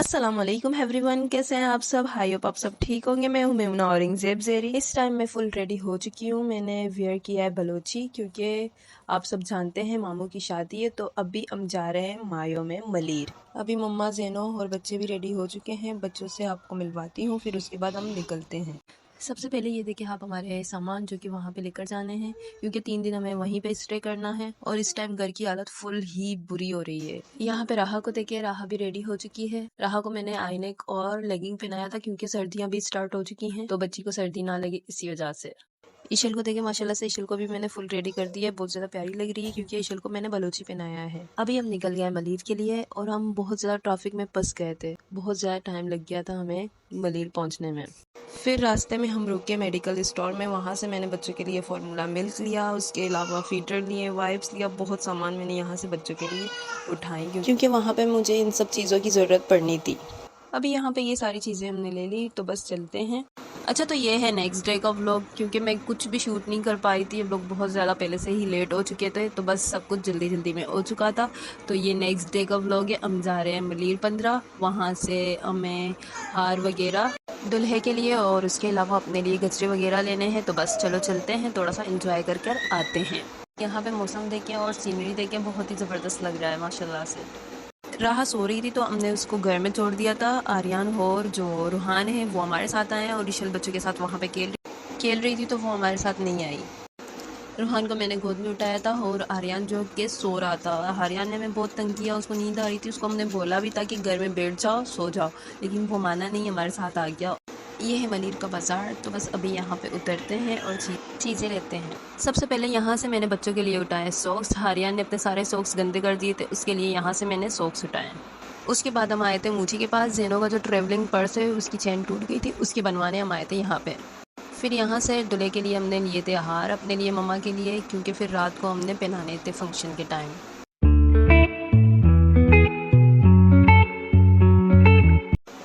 अस्सलाम वालेकुम एवरीवन, कैसे हैं आप सब। हाई होप आप सब ठीक होंगे। मैं हूं मेमुना औरंगजेब ज़ेरी। इस टाइम मैं फुल रेडी हो चुकी हूं। मैंने वेयर किया है बलोची, क्योंकि आप सब जानते हैं मामू की शादी है। तो अभी हम जा रहे हैं मायो में मलीर। अभी मम्मा ज़ैनो और बच्चे भी रेडी हो चुके हैं। बच्चों से आपको मिलवाती हूँ, फिर उसके बाद हम निकलते हैं। सबसे पहले ये देखिए आप हमारे सामान जो कि वहाँ पे लेकर जाने हैं, क्योंकि 3 दिन हमें वहीं पे स्टे करना है। और इस टाइम घर की हालत फुल ही बुरी हो रही है। यहाँ पे राहा को देखिए, राहा भी रेडी हो चुकी है। राहा को मैंने आईनेक और लेगिंग पहनाया था, क्योंकि सर्दियाँ भी स्टार्ट हो चुकी हैं, तो बच्ची को सर्दी ना लगे इसी वजह से। ईशल को देखिए, माशाल्लाह से ईशल को भी मैंने फुल रेडी कर दिया है। बहुत ज़्यादा प्यारी लग रही है, क्योंकि ईशल को मैंने बलोची पहनाया है। अभी हम निकल गए मलीर के लिए, और हम बहुत ज़्यादा ट्रैफिक में फंस गए थे। बहुत ज़्यादा टाइम लग गया था हमें मलीर पहुँचने में। फिर रास्ते में हम रुके मेडिकल स्टोर में। वहाँ से मैंने बच्चों के लिए फार्मूला मिल्क लिया, उसके अलावा फीडर लिए, वाइप्स लिया। बहुत सामान मैंने यहाँ से बच्चों के लिए उठाई, क्योंकि वहाँ पे मुझे इन सब चीज़ों की ज़रूरत पड़नी थी। अभी यहाँ पे ये सारी चीज़ें हमने ले ली, तो बस चलते हैं। अच्छा, तो ये है नेक्स्ट डे का व्लॉग, क्योंकि मैं कुछ भी शूट नहीं कर पाई थी। हम लोग बहुत ज़्यादा पहले से ही लेट हो चुके थे, तो बस सब कुछ जल्दी जल्दी में हो चुका था। तो ये नेक्स्ट डे का व्लॉग है। हम जा रहे हैं मलीर 15। वहाँ से हमें हार वगैरह दुल्हे के लिए और उसके अलावा अपने लिए गजरे वगैरह लेने हैं। तो बस चलो चलते हैं, थोड़ा सा एंजॉय कर कर आते हैं। यहाँ पे मौसम देखें और सीनरी देखें, बहुत ही ज़बरदस्त लग रहा है माशाल्लाह से। राह सो रही थी, तो हमने उसको घर में छोड़ दिया था। आर्यन और जो रूहान है वो हमारे साथ आए हैं, और ईशल बच्चों के साथ वहाँ पे खेल रही थी, तो वो हमारे साथ नहीं आई। रूहान को मैंने गोद में उठाया था, और आर्यन जो कि सो रहा था। आर्यन ने हमें बहुत तंग किया, उसको नींद आ रही थी। उसको हमने बोला भी था कि घर में बैठ जाओ, सो जाओ, लेकिन वो माना नहीं, हमारे साथ आ गया। ये है मलीर का बाज़ार। तो बस अभी यहाँ पे उतरते हैं और चीज़ें लेते हैं। सबसे पहले यहाँ से मैंने बच्चों के लिए उठाए सॉक्स। आर्यन ने अपने सारे सॉक्स गंदे कर दिए थे, उसके लिए यहाँ से मैंने सॉक्स उठाए। उसके बाद हम आए थे मूची के पास। ज़ैनो का जो ट्रैवलिंग पर्स है उसकी चेन टूट गई थी, उसकी बनवाने हम आए थे यहाँ पे। फिर यहाँ से दूल्हे के लिए हमने लिए थे हार, अपने लिए, मम्मा के लिए, क्योंकि फिर रात को हमने पहनाने थे फंक्शन के टाइम।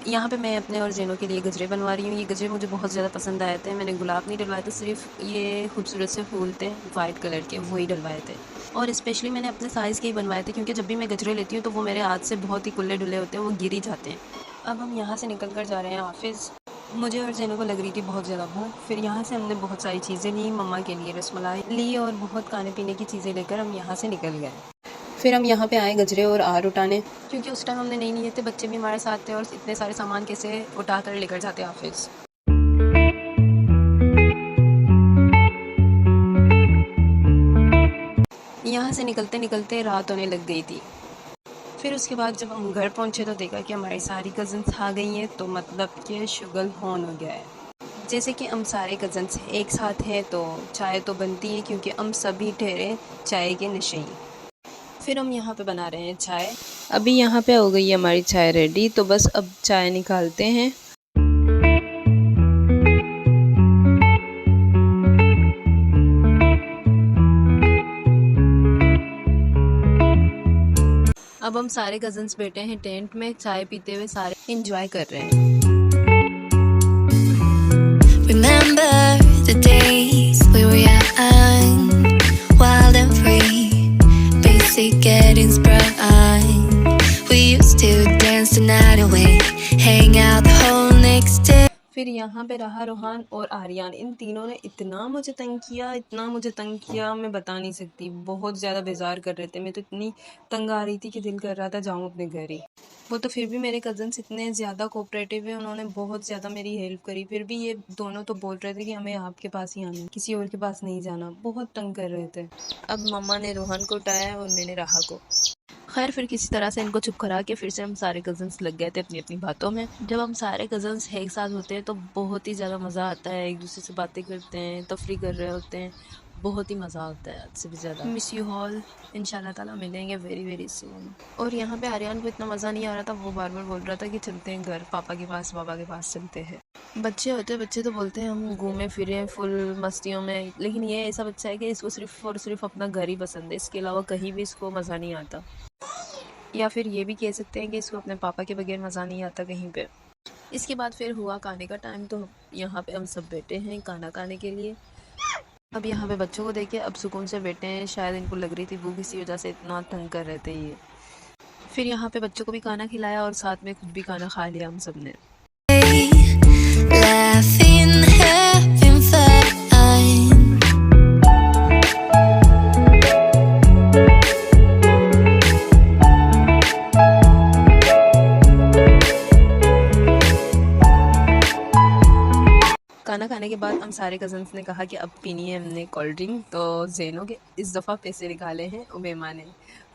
यहाँ पे मैं अपने और ज़ैनो के लिए गजरे बनवा रही हूँ। ये गजरे मुझे बहुत ज़्यादा पसंद आए थे। मैंने गुलाब नहीं डलवाए थे, सिर्फ ये खूबसूरत से फूल थे वाइट कलर के, वही डलवाए थे। और स्पेशली मैंने अपने साइज़ के ही बनवाए थे, क्योंकि जब भी मैं गजरे लेती हूँ तो वो मेरे हाथ से बहुत ही कुल्ले डुले होते हैं, वो गिर ही जाते हैं। अब हम यहाँ से निकल कर जा रहे हैं ऑफिस। मुझे और ज़ैनो को लग रही थी बहुत ज़्यादा भूख। फिर यहाँ से हमने बहुत सारी चीज़ें ली। मम्मा के लिए रसमलाई ली, और बहुत खाने पीने की चीज़ें लेकर हम यहाँ से निकल गए। फिर हम यहाँ पे आए गजरे और हार उठाने, क्योंकि उस टाइम हमने नहीं लिए थे, बच्चे भी हमारे साथ थे, और इतने सारे सामान कैसे उठा कर लेकर जाते ऑफिस। यहाँ से निकलते निकलते रात होने लग गई थी। फिर उसके बाद जब हम घर पहुँचे तो देखा कि हमारी सारी कज़न्स आ गई हैं, तो मतलब कि शुगल होन हो गया है। जैसे कि हम सारे कज़न्स एक साथ हैं, तो चाय तो बनती है, क्योंकि हम सभी ठहरे चाय के नशे। फिर हम यहाँ पे बना रहे हैं चाय। अभी यहाँ पे हो गई है हमारी चाय रेडी, तो बस अब चाय निकालते हैं। अब हम सारे कज़न्स बैठे हैं टेंट में, चाय पीते हुए सारे एंजॉय कर रहे हैं। Remember the days we were young, wild and free, basic getting sprung. We used to dance the night away, hang out the whole next day. फिर यहाँ पे रहा रूहान और आर्यन, इन तीनों ने इतना मुझे तंग किया, इतना मुझे तंग किया, मैं बता नहीं सकती। बहुत ज़्यादा बेजार कर रहे थे। मैं तो इतनी तंग आ रही थी कि दिल कर रहा था जाऊँ अपने घर ही। वो तो फिर भी मेरे कज़न्स इतने ज़्यादा कोऑपरेटिव है, उन्होंने बहुत ज़्यादा मेरी हेल्प करी। फिर भी ये दोनों तो बोल रहे थे कि हमें आपके पास ही आना है, किसी और के पास नहीं जाना। बहुत तंग कर रहे थे। अब मम्मा ने रूहान को उठाया और मैंने राहा को। खैर, फिर किसी तरह से इनको चुप करा के फिर से हम सारे कज़न्स लग गए थे अपनी अपनी बातों में। जब हम सारे कज़न्स एक साथ होते हैं तो बहुत ही ज़्यादा मज़ा आता है। एक दूसरे से बातें करते हैं, तफरी कर रहे होते हैं, बहुत ही मज़ा आता है हद से भी ज़्यादा। मिस यू ऑल, इंशाल्लाह ताला मिलेंगे वेरी वेरी सून। और यहाँ पे आर्यन को इतना मज़ा नहीं आ रहा था, वो बार बार बोल रहा था कि चलते हैं घर, पापा के पास चलते हैं। बच्चे तो बोलते हैं हम घूमे फिरे फुल मस्तियों में, लेकिन ये ऐसा बच्चा है कि इसको सिर्फ और सिर्फ अपना घर ही पसंद है, इसके अलावा कहीं भी इसको मज़ा नहीं आता। या फिर ये भी कह सकते हैं कि इसको अपने पापा के बगैर मज़ा नहीं आता कहीं पे। इसके बाद फिर हुआ खाने का टाइम, तो यहाँ पे हम सब बैठे हैं खाना खाने के लिए। अब यहाँ पे बच्चों को देखे अब सुकून से बैठे हैं। शायद इनको लग रही थी भूख, इसी वजह से इतना तंग कर रहे थे ये। फिर यहाँ पे बच्चों को भी खाना खिलाया और साथ में खुद भी खाना खा लिया हम सब ने। Laughing, having fun. खाना खाने के बाद हम सारे कज़न्स ने कहा कि अब पीनी है हमने कोल्ड ड्रिंक। तो ज़ैनो के इस दफ़ा पैसे निकाले हैं उमेमा ने,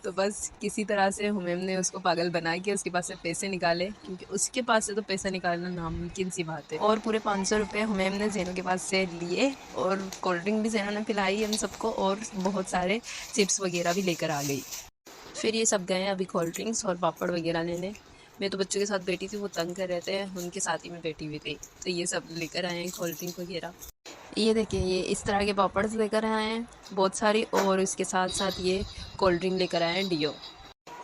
तो बस किसी तरह से हुमैम ने उसको पागल बना के उसके पास से पैसे निकाले, क्योंकि उसके पास से तो पैसा निकालना नामुमकिन सी बात है। और पूरे 500 रुपये हुमैम ने ज़ैनो के पास से लिए और कोल्ड ड्रिंक भी ज़ैनो ने पिलाई हम सबको और बहुत सारे चिप्स वगैरह भी लेकर आ गई। फिर ये सब गए अभी कोल्ड ड्रिंक्स और पापड़ वगैरह लेने। मैं तो बच्चों के साथ बैठी थी, वो तंग कर रहे थे, उनके साथ ही मैं बैठी हुई थी, तो ये सब लेकर आए हैं कोल्ड ड्रिंक वगैरह। ये देखिए ये इस तरह के पापड़ लेकर आए हैं बहुत सारी, और इसके साथ साथ ये कोल्ड ड्रिंक लेकर आए हैं डियो।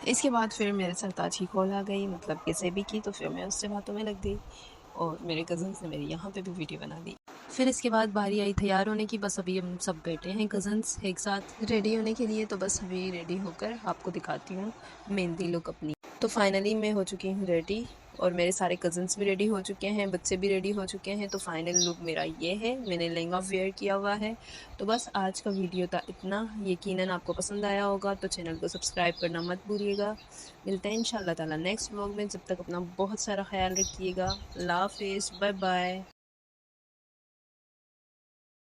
इसके बाद फिर मेरे सरताज की कॉल आ गई, मतलब कैसे भी की, तो फिर मैं उससे बातों में लग गई और मेरे कज़न्स ने मेरी यहाँ पे भी वीडियो बना दी। फिर इसके बाद बारी आई तैयार होने की। बस अभी हम सब बैठे हैं कज़न्स एक साथ रेडी होने के लिए, तो बस अभी रेडी होकर आपको दिखाती हूँ मेहंदी लुक अपनी। तो फाइनली मैं हो चुकी हूँ रेडी और मेरे सारे कज़न्स भी रेडी हो चुके हैं, बच्चे भी रेडी हो चुके हैं। तो फाइनल लुक मेरा ये है, मैंने लहंगा वेयर किया हुआ है। तो बस आज का वीडियो था इतना, यकीनन आपको पसंद आया होगा, तो चैनल को सब्सक्राइब करना मत भूलिएगा। मिलते हैं इंशाल्लाह ताला नेक्स्ट व्लॉग में, जब तक अपना बहुत सारा ख्याल रखिएगा। अल्लाह हाफिज़, बाय बाय।